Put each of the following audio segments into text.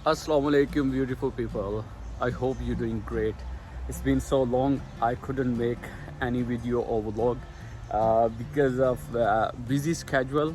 Assalamu alaikum, beautiful people. I hope you're doing great. It's been so long I couldn't make any video or vlog because of busy schedule.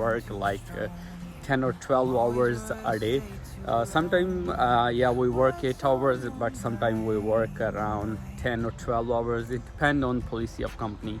work like 10 or 12 hours a day. Sometimes we work 8 hours, but sometimes we work around 10 or 12 hours. It depends on policy of company.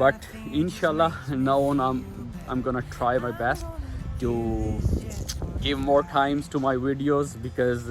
But inshallah now on I'm gonna try my best to give more times to my videos because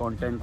content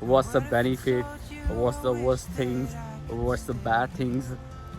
What's the benefit, what's the worst things, what's the bad things,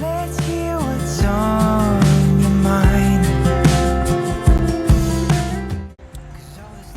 Let's hear what's on your mind.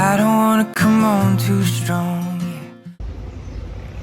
I don't wanna come on too strong.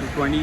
to 20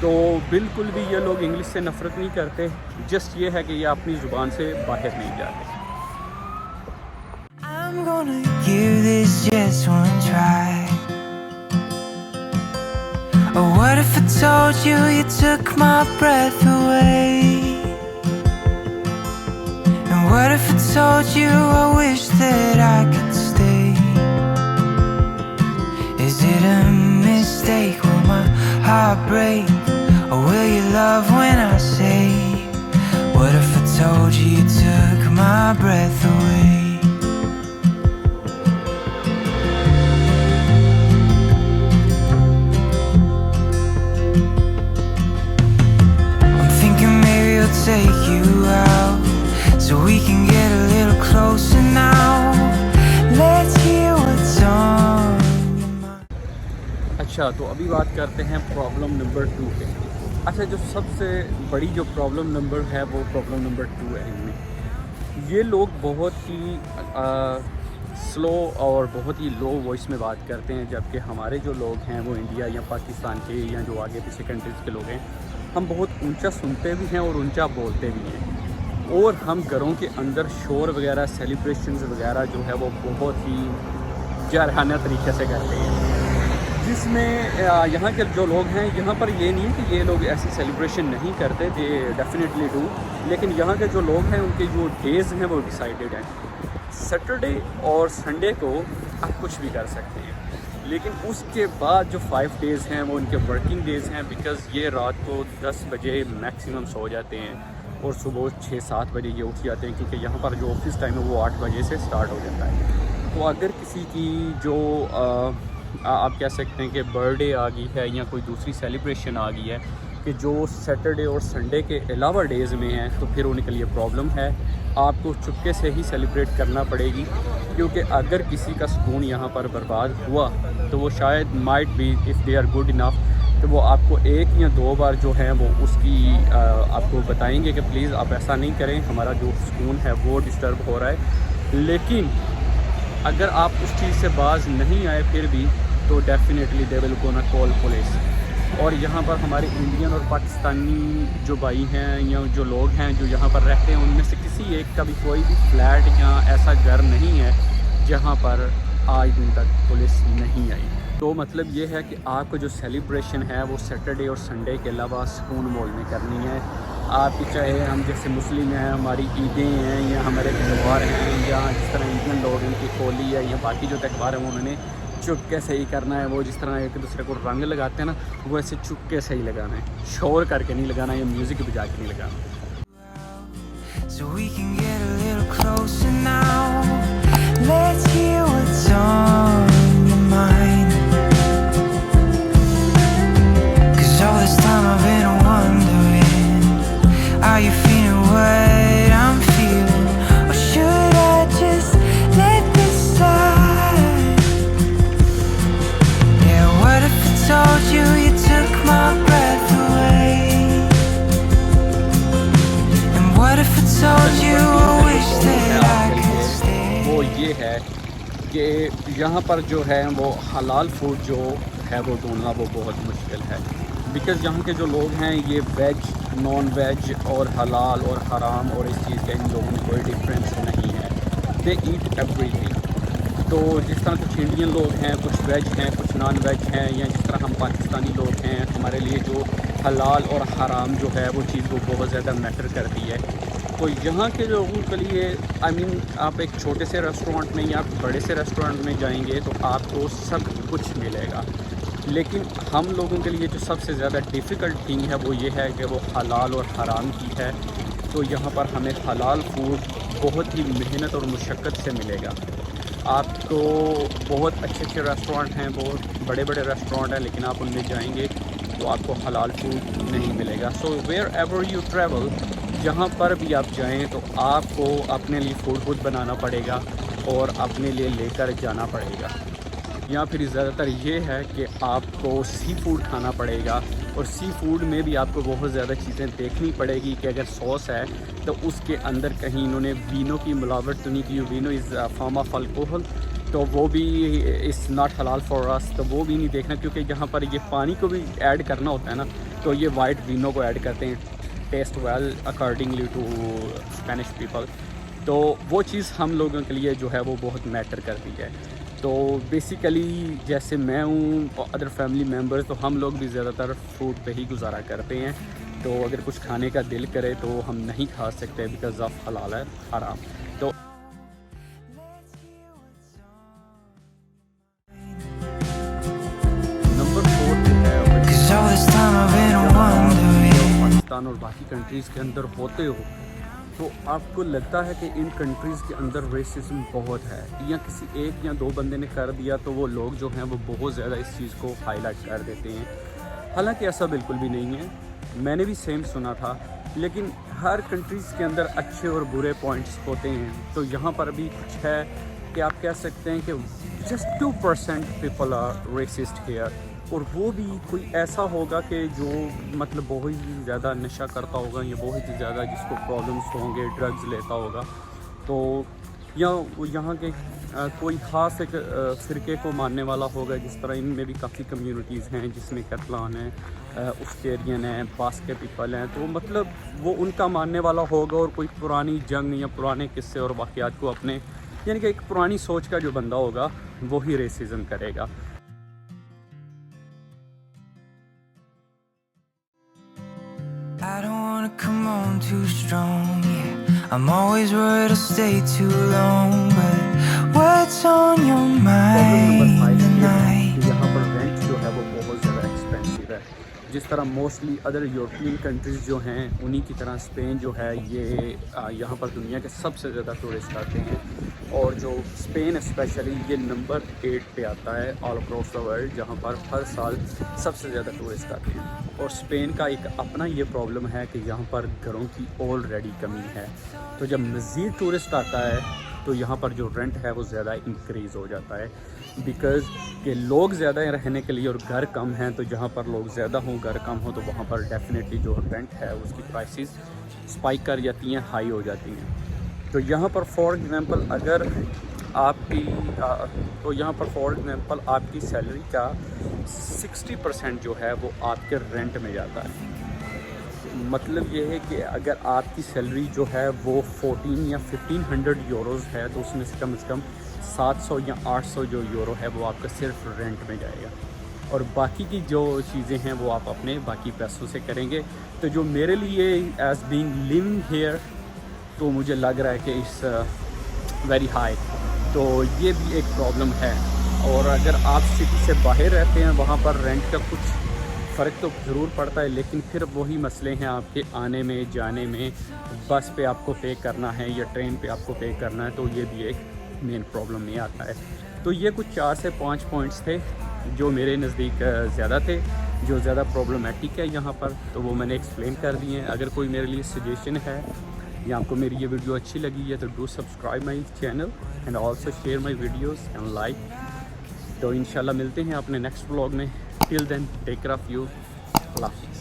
تو بالکل بھی یہ لوگ English سے نفرت نہیں کرتے، just یہ ہے کہ یہ اپنی زبان سے باہر نہیں جاتے۔ I'm gonna give this just one try. Oh, what if I told you you took my breath away? And what if I told you I wish that I could stay? Is it a mistake? Will my heart break? Or will you love when I say? What if I told you you took my breath away? I'm thinking maybe I'll take you out so we can get a little closer now. Let's hear what's on your mind. اچھا، تو ابھی بات کرتے ہیں problem number 2 پہ۔ اچھا، جو سب سے بڑی جو پرابلم نمبر ہے وہ پرابلم نمبر 2 ہے ان میں۔ یہ لوگ بہت ہی سلو اور بہت ہی لو وائس میں بات کرتے ہیں، جبکہ ہمارے جو لوگ ہیں وہ انڈیا یا پاکستان کے یا جو آگے پیچھے کنٹریز کے لوگ ہیں، ہم بہت اونچا سنتے بھی ہیں اور اونچا بولتے بھی ہیں، اور ہم گھروں کے اندر شور وغیرہ سیلیبریشنز وغیرہ جو ہے وہ بہت ہی جارحانہ طریقے سے کرتے ہیں، جس میں یہاں کے جو لوگ ہیں یہاں پر یہ نہیں ہے کہ یہ لوگ ایسی سیلیبریشن نہیں کرتے، دے ڈیفینیٹلی ڈو، لیکن یہاں کے جو لوگ ہیں ان کے جو ڈیز ہیں وہ ڈیسائیڈڈ ہیں۔ سیٹرڈے اور سنڈے کو آپ کچھ بھی کر سکتے ہیں، لیکن اس کے بعد جو 5 ڈیز ہیں وہ ان کے ورکنگ ڈیز ہیں، بیکاز یہ رات کو 10 بجے میکسیمم سو جاتے ہیں اور صبح 6-7 بجے یہ اٹھ جاتے ہیں، کیونکہ یہاں پر جو آفس ٹائم ہے وہ 8 بجے سے سٹارٹ ہو جاتا ہے۔ تو اگر کسی کی جو آپ کہہ سکتے ہیں کہ برتھ ڈے آ گئی ہے یا کوئی دوسری سیلیبریشن آ گئی ہے کہ جو سیٹرڈے اور سنڈے کے علاوہ ڈیز میں ہیں، تو پھر ان کے لیے پرابلم ہے، آپ کو چپکے سے ہی سیلیبریٹ کرنا پڑے گی، کیونکہ اگر کسی کا سکون یہاں پر برباد ہوا تو وہ شاید might be if they are good enough, تو وہ آپ کو 1 یا 2 بار جو ہیں وہ اس کی آپ کو بتائیں گے کہ پلیز آپ ایسا نہیں کریں، ہمارا جو سکون ہے وہ ڈسٹرب ہو رہا ہے۔ لیکن اگر آپ اس چیز سے باز نہیں آئے پھر بھی، تو definitely they will gonna call police. اور یہاں پر ہمارے انڈین اور پاکستانی جو بھائی ہیں یا جو لوگ ہیں جو یہاں پر رہتے ہیں، ان میں سے کسی ایک کا بھی کوئی بھی فلیٹ یا ایسا گھر نہیں ہے جہاں پر آج دن تک پولیس نہیں آئی۔ تو مطلب یہ ہے کہ آپ کو جو سیلیبریشن ہے وہ سیٹرڈے اور سنڈے کے علاوہ سکون مول میں کرنی ہے۔ آپ کی چاہے ہم جیسے مسلم ہیں، ہماری عیدیں ہیں یا ہمارے تہوار ہیں، یا جس طرح انڈین لوگ ان کی ہولی ہے یا باقی جو تہوار ہیں وہ انہوں نے چپکے سے ہی کرنا ہے، وہ جس طرح ایک دوسرے کو رنگ لگاتے ہیں نا، وہ ایسے چپکے سے ہی لگانا ہے، شور کر کے نہیں لگانا یا میوزک بجا کے نہیں لگانا۔ So we can get a little closer now. Let's hear what's on your mind. 'Cause all this time I've been wondering, are you feeling what I'm feeling? Or should I just let this slide? Yeah, what if I told you you took my breath away? What if I told you I wish that I could stay? وہ یہ ہے کہ یہاں پر جو ہے وہ حلال food جو ہے وہ ڈھونڈنا وہ بہت مشکل ہے، بیکاز یہاں کے جو لوگ ہیں یہ ویج، نان ویج اور حلال اور حرام اور اس چیز کا ان لوگوں میں کوئی ڈفرینس نہیں ہے، دے ایٹ ایوری تھنگ۔ تو جس طرح کچھ انڈین لوگ ہیں، کچھ ویج ہیں، کچھ نان ویج ہیں، یا جس طرح ہم پاکستانی لوگ ہیں، ہمارے لیے جو حلال اور حرام جو ہے وہ چیز وہ بہت زیادہ میٹر کرتی ہے۔ تو یہاں کے لوگوں کے لیے آپ ایک چھوٹے سے ریسٹورینٹ میں یا بڑے سے ریسٹورینٹ میں جائیں گے تو آپ کو سب کچھ ملے گا، لیکن ہم لوگوں کے لیے جو سب سے زیادہ ڈیفیکلٹ تھنگ ہے وہ یہ ہے کہ وہ حلال اور حرام کی ہے۔ تو یہاں پر ہمیں حلال فوڈ بہت ہی محنت اور مشقت سے ملے گا۔ آپ کو بہت اچھے اچھے ریسٹورینٹ ہیں، بہت بڑے بڑے ریسٹورینٹ ہیں، لیکن آپ ان میں جائیں گے تو آپ کو حلال فوڈ نہیں ملے گا۔ سو ویئر ایور یو ٹریول، جہاں پر بھی آپ جائیں تو آپ کو اپنے لیے فوڈ خود بنانا پڑے گا اور اپنے لیے لے کر جانا پڑے گا، یا پھر زیادہ تر یہ ہے کہ آپ کو سی فوڈ کھانا پڑے گا، اور سی فوڈ میں بھی آپ کو بہت زیادہ چیزیں دیکھنی پڑے گی کہ اگر سوس ہے تو اس کے اندر کہیں انہوں نے وینو کی ملاوٹ تو نہیں کی، وینو از فارم آف الکوہل، تو وہ بھی از ناٹ حلال فار اس، تو وہ بھی نہیں دیکھنا، کیونکہ یہاں پر یہ پانی کو بھی ایڈ کرنا ہوتا ہے نا، تو یہ وائٹ وینو کو ایڈ کرتے ہیں taste well accordingly to Spanish people. تو وہ چیز ہم لوگوں کے لیے جو ہے وہ بہت میٹر کرتی ہے. تو بیسیکلی جیسے میں ہوں ادر فیملی ممبرز تو ہم لوگ بھی زیادہ تر فوڈ پہ ہی گزارا کرتے ہیں. تو اگر کچھ کھانے کا دل کرے تو ہم نہیں کھا سکتے بیکاز آف حلال ہے حرام. تو نمبر 4 جو ہے all this time I've been wondering. Pakistan اور باقی کنٹریز کے اندر ہوتے ہو تو آپ کو لگتا ہے کہ ان کنٹریز کے اندر ریسزم بہت ہے, یا کسی ایک یا دو بندے نے کر دیا تو وہ لوگ جو ہیں وہ بہت زیادہ اس چیز کو ہائی لائٹ کر دیتے ہیں. حالانکہ ایسا بالکل بھی نہیں ہے. میں نے بھی سیم سنا تھا, لیکن ہر کنٹریز کے اندر اچھے اور برے پوائنٹس ہوتے ہیں. تو یہاں پر بھی کچھ ہے کہ آپ کہہ سکتے ہیں کہ just 2% people are resist here, اور وہ بھی کوئی ایسا ہوگا کہ جو مطلب بہت ہی زیادہ نشہ کرتا ہوگا یا بہت ہی زیادہ جس کو پرابلمس ہوں گے, ڈرگز لیتا ہوگا. تو یا یہاں کے کوئی خاص ایک فرقے کو ماننے والا ہوگا, جس طرح ان میں بھی کافی کمیونٹیز ہیں جس میں کیتلان ہیں, اسٹیرین ہیں, باسکے پیپل ہیں. تو مطلب وہ ان کا ماننے والا ہوگا, اور کوئی پرانی جنگ یا پرانے قصے اور واقعات کو اپنے یعنی کہ ایک پرانی سوچ کا جو بندہ ہوگا وہی ریسزم کرے گا. I don't wanna come on too strong, yeah. I'm always worried I'll stay too long, but what's on your mind tonight? یہاں پر رینٹ جو ہے وہ بہت زیادہ ایکسپینسو ہے. جس طرح موسٹلی ادر یورپین کنٹریز جو ہیں انہی کی طرح اسپین جو ہے یہ یہاں پر دنیا کے سب سے زیادہ ٹورسٹ آتے ہیں. اور جو اسپین اسپیشلی یہ نمبر 8 پہ آتا ہے آل اکراس دا ورلڈ, جہاں پر ہر سال سب سے زیادہ ٹورسٹ آتے ہیں. اور اسپین کا ایک اپنا یہ پرابلم ہے کہ یہاں پر گھروں کی آلریڈی کمی ہے. تو جب مزید ٹورسٹ آتا ہے تو یہاں پر جو رینٹ ہے وہ زیادہ انکریز ہو جاتا ہے, بیکاز کہ لوگ زیادہ ہیں رہنے کے لیے اور گھر کم ہیں. تو جہاں پر لوگ زیادہ ہوں, گھر کم ہوں, تو وہاں پر ڈیفینیٹلی جو رینٹ ہے اس کی پرائسز اسپائک کر جاتی ہیں, ہائی ہو جاتی ہیں. تو یہاں پر فار ایگزامپل اگر آپ کی آپ کی سیلری کا 60% جو ہے وہ آپ کے رینٹ میں جاتا ہے. مطلب یہ ہے کہ اگر آپ کی سیلری جو ہے وہ 14 یا 1500 یوروز ہے تو اس میں سے کم 700 یا 800 جو یورو ہے وہ آپ کا صرف رینٹ میں جائے گا, اور باقی کی جو چیزیں ہیں وہ آپ اپنے باقی پیسوں سے کریں گے. تو جو میرے لیے ایز بینگ لیونگ ہیئر تو مجھے لگ رہا ہے کہ اٹس ویری ہائی. تو یہ بھی ایک پرابلم ہے. اور اگر آپ سٹی سے باہر رہتے ہیں وہاں پر رینٹ کا کچھ فرق تو ضرور پڑتا ہے, لیکن پھر وہی مسئلے ہیں آپ کے آنے میں جانے میں. بس پہ آپ کو پے کرنا ہے یا ٹرین پہ آپ کو پے کرنا ہے, تو یہ بھی ایک مین پرابلم نہیں آتا ہے. تو یہ کچھ 4 سے 5 پوائنٹس تھے جو میرے نزدیک زیادہ تھے, جو زیادہ پرابلمیٹک ہے یہاں پر. تو وہ میں نے ایکسپلین کر دی ہیں. اگر کوئی میرے لیے سجیشن ہے یا آپ کو میری یہ ویڈیو اچھی لگی ہے تو do subscribe my channel and also share my videos and like. تو انشاءاللہ ملتے ہیں اپنے نیکسٹ بلاگ میں. ٹل دین ٹیک کیئر آف یو. اللہ حافظ.